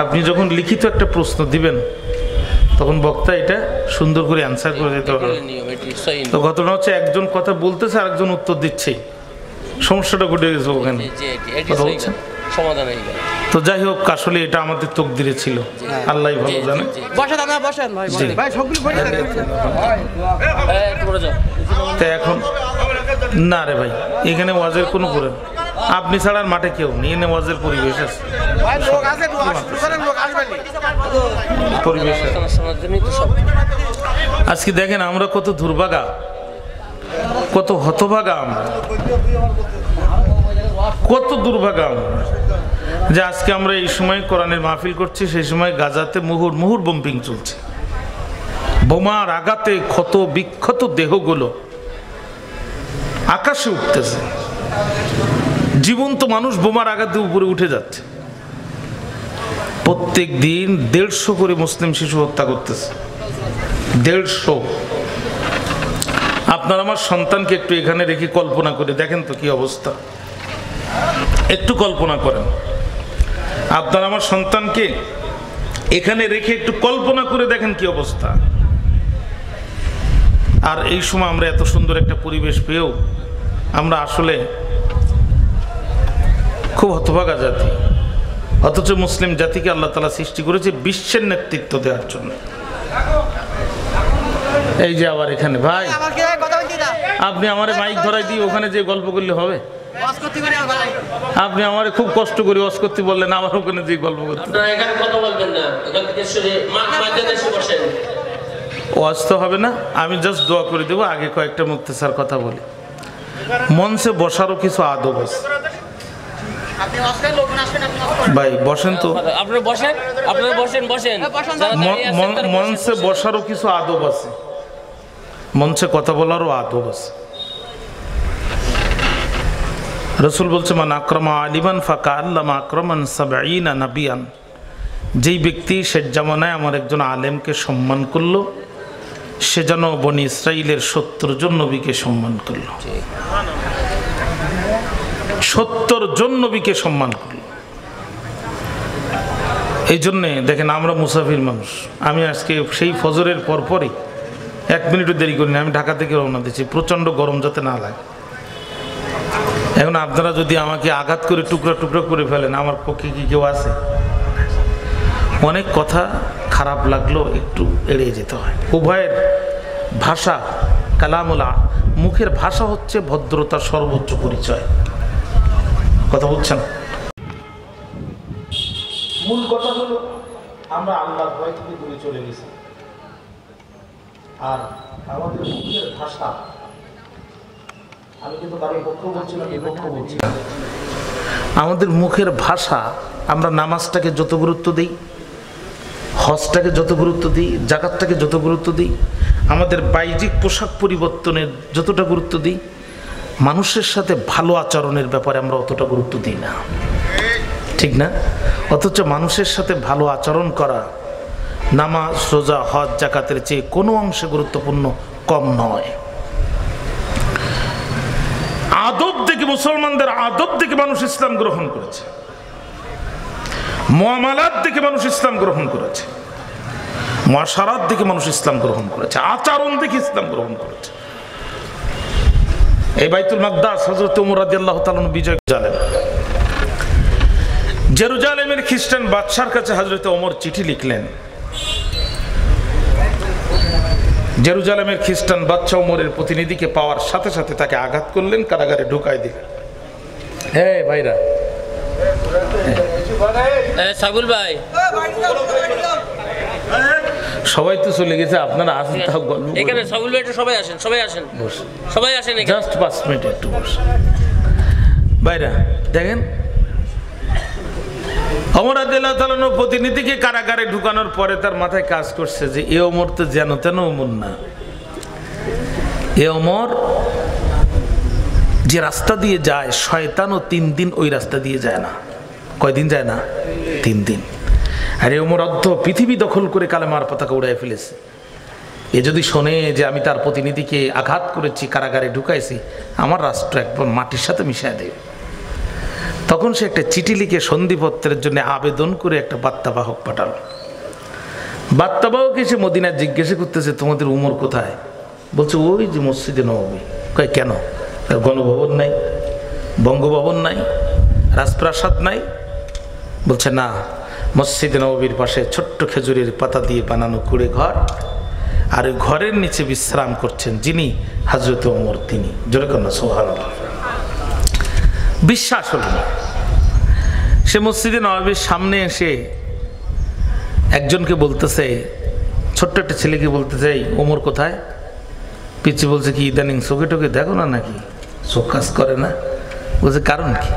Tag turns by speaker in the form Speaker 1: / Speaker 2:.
Speaker 1: আপনি যখন লিখিত একটা প্রশ্ন দিবেন তখন বক্তা এটা সুন্দর করে অ্যান্সার করে দিতে হবে। তো ঘটনা হচ্ছে একজন কথা বলতেছে আর একজন উত্তর দিচ্ছে, সমস্যাটা ঘটে গেছে ওখানে।
Speaker 2: সমাধান।
Speaker 1: তো যাই হোক, আসলে এটা আমাদের তকদিরে ছিল, আল্লাহ ভালো জানে। তো এখন না রে ভাই, এখানে ওয়াজের কোনো করে আপনি ছাড়ার মাঠে কেউ নেই, এনে ওয়াজের পরিবেশ আছে, পরিবেশ। আজকে দেখেন আমরা কত দুর্ভাগা, কত হতভাগা আমরা, কত দুর্ভাগা আমরা, যে আজকে আমরা এই সময় কোরআনের মাহফিল করছি, সেই সময় গাজাতে মুহুর বম্পিং চলছে, বোমার আঘাতে ক্ষত বিক্ষত দেহগুলো আকাশে উঠতেছে, জীবন্ত মানুষ বোমার আঘাতে উপরে উঠে যাচ্ছে। প্রত্যেক দিন 150 করে মুসলিম শিশু হত্যা করতেছে, 150। আপনার আমার সন্তানকে একটু এখানে রেখে কল্পনা করে দেখেন তো কি অবস্থা, একটু কল্পনা করেন। আপনার আমার সন্তানকে এখানে রেখে একটু কল্পনা করে দেখেন কি অবস্থা। আর এই সময় আমরা এত সুন্দর একটা পরিবেশ পেয়েও আমরা আসলে খুব হতভাগা জাতি, অথচ মুসলিম জাতিকে আল্লাহ তাআলা সৃষ্টি করেছে বিশ্বের নেতৃত্ব দেওয়ার জন্য। এই যে আবার এখানে ভাই, আপনি আমারে মাইক ধরাই দিয়ে ওখানে যে গল্প করলে হবে? আপনি আমারে খুব কষ্ট করে ওয়াজ করতে বললেন, আমার ওখানে যে গল্প করতে। ওয়াজ তো হবে না, আমি জাস্ট দোয়া করে দেবো। আগে কয়েকটা মুক্তেসার কথা বলি। মঞ্চে বসারও কিছু আদব আছে ভাই, বসেন তো, মঞ্চে বসারও কিছু আদব আছে, মঞ্চে কথা বলারও আদব আছে। রাসূল বলছে, মান আকরামা আলিমান ফাকাল্লামা আকরামান সাবঈনা নাবিয়ান। যেই ব্যক্তি শেষ জামানায় আমার একজন আলেমকে সম্মান করলো, সে যেন বনি ইসরাইলের 70 জন নবীকে সম্মান করলো, 70 জন নবীকে সম্মান করলো। এই জন্যে দেখেন আমরা মুসাফির মানুষ। আমি আজকে সেই ফজরের পরপরই 1 মিনিটও দেরি করিনি, আমি ঢাকা থেকে রওনা দিচ্ছি, প্রচণ্ড গরম যাতে না লাগে। এখন আপনারা যদি আমাকে আঘাত করে টুকরা টুকরা করে ফেলেন, আমার পক্ষে কি কেউ আছে? অনেক কথা খারাপ লাগলো একটু এড়িয়ে যেতে হয়। উভয়ের ভাষা কালামুলা, মুখের ভাষা হচ্ছে ভদ্রতার সর্বোচ্চ পরিচয়। কথা বলছেন? মূল কথা হলো আমরা আল্লাহর ভয় থেকে দূরে চলে গেছি, আর আমাদের মুখের ভাষা, আমি কিন্তু কারোর পক্ষ বলছি না, বিপক্ষ বলছি না, আমাদের মুখের ভাষা, আমরা নামাজটাকে যত গুরুত্ব দিই, হজটাকে যত গুরুত্ব দিই, জাকাতটাকে যত গুরুত্ব দিই, আমাদের বাহ্যিক পোশাক পরিবর্তনের যতটা গুরুত্ব দিই, মানুষের সাথে ভালো আচরণের ব্যাপারে আমরা অতটা গুরুত্ব দিই না, ঠিক না? অথচ মানুষের সাথে ভালো আচরণ করা নামাজ, রোজা, হজ, জাকাতের চেয়ে কোনো অংশে গুরুত্বপূর্ণ কম নয়। আদব দেখে, মুসলমানদের আদব দেখে মানুষ ইসলাম গ্রহণ করেছে, মুআমালাত দেখে মানুষ ইসলাম গ্রহণ করেছে, মুআশারাত দেখে মানুষ ইসলাম গ্রহণ করেছে, আচরণ দেখে ইসলাম গ্রহণ করেছে। এই বাইতুল মাকদাস হযরত ওমর রাদিয়াল্লাহু তাআলা বিজয় জেরুজালেমের খ্রিস্টান বাদশার কাছে হযরত ওমর চিঠি লিখলেন। জেরুজালেমের খ্রিস্টান বাদশা ওমরের প্রতিনিধিকে পাওয়ার সাথে সাথে তাকে আঘাত করলেন, কারাগারে ঢুকাই দিলেন। হ্যাঁ ভাইরা,
Speaker 2: সাইবুল ভাই,
Speaker 1: সবাই তো চলে গেছে, আপনারা আসেন, তাও গল্প
Speaker 2: এখানে সাইবুল ভাই, সবাই আসেন, সবাই আসেন, সবাই আসেন,
Speaker 1: জাস্ট 5 মিনিট একটু বসে। ভাইরা দেখেন, ওমর রাদিয়াল্লাহু তাআলা প্রতিনিধিকে কারাগারে ঢুকানোর পরে তার মাথায় কাজ করছে যে এ ওমর তো যেন তেন ওমর না, এ ওমর যে রাস্তা দিয়ে যায়, শয়তানও 3 দিন ওই রাস্তা দিয়ে যায় না। কয়দিন যায় না? 3 দিন। আর এ ওমর অর্ধ পৃথিবী দখল করে কালেমার পতাকা উড়াই ফেলেছে। এ যদি শোনে যে আমি তার প্রতিনিধিকে আঘাত করেছি, কারাগারে ঢুকাইছি, আমার রাষ্ট্র একবার মাটির সাথে মিশিয়ে দেবে। তখন সে একটা চিঠি লিখে সন্ধিপত্রের জন্য আবেদন করে একটা বার্তাবাহক পাঠালো। বার্তাবাহক এসে মদিনায় জিজ্ঞাসা করতেছে, তোমাদের উমর কোথায়? বলছে ওই যে মসজিদে নববী। কয় কেন? গণভবন নাই, বঙ্গভবন নাই, রাজপ্রাসাদ নাই? বলছে না, মসজিদে নববীর পাশে ছোট্ট খেজুরের পাতা দিয়ে বানানো কুড়ে ঘর, আর ওই ঘরের নিচে বিশ্রাম করছেন যিনি, হযরত ওমর তিনি। জোরে কন্যা সুবহানাল্লাহ। বিশ্বাস হল না। সে মসজিদে নববীর সামনে এসে একজনকে বলতেছে, ছোট্ট একটা ছেলেকে বলতেছে, এই ওমর কোথায়? পিচ্ছি বলছে কি ইদানিং চোখে টোকে দেখো না নাকি? চোখ কাজ করে না? বলছে কারণ কি?